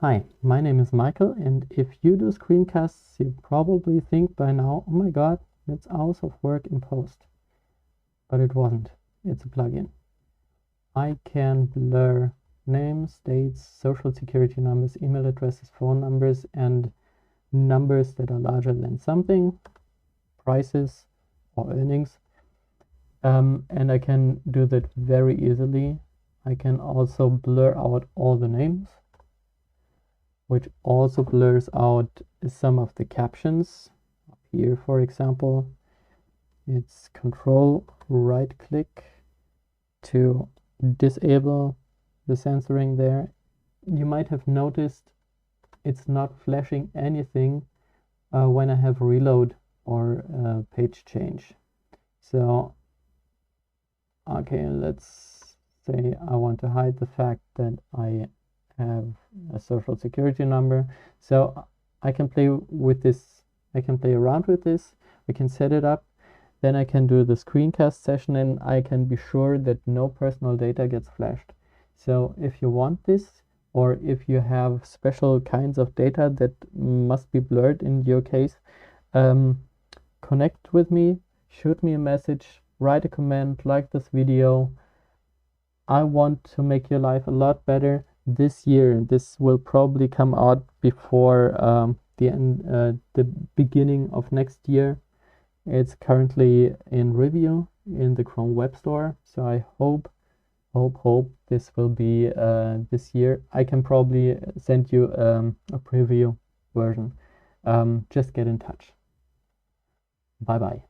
Hi, my name is Michael, and if you do screencasts, you probably think by now, oh my god, that's hours of work in post. But it wasn't. It's a plugin. I can blur names, dates, social security numbers, email addresses, phone numbers, and numbers that are larger than something, prices or earnings. And I can do that very easily. I can also blur out all the names, which also blurs out some of the captions. Here, for example, it's Control right click to disable the censoring there. You might have noticed it's not flashing anything when I have reload or page change. So, okay, let's say I want to hide the fact that I have a social security number. So I can play with this, I can play around with this, I can set it up, then I can do the screencast session and I can be sure that no personal data gets flashed. So if you want this, or if you have special kinds of data that must be blurred in your case, connect with me, shoot me a message, write a comment, like this video. I want to make your life a lot better this year. This will probably come out before the beginning of next year. It's currently in review in the Chrome Web Store, so I hope this will be this year. I can probably send you a preview version. Just get in touch. Bye bye.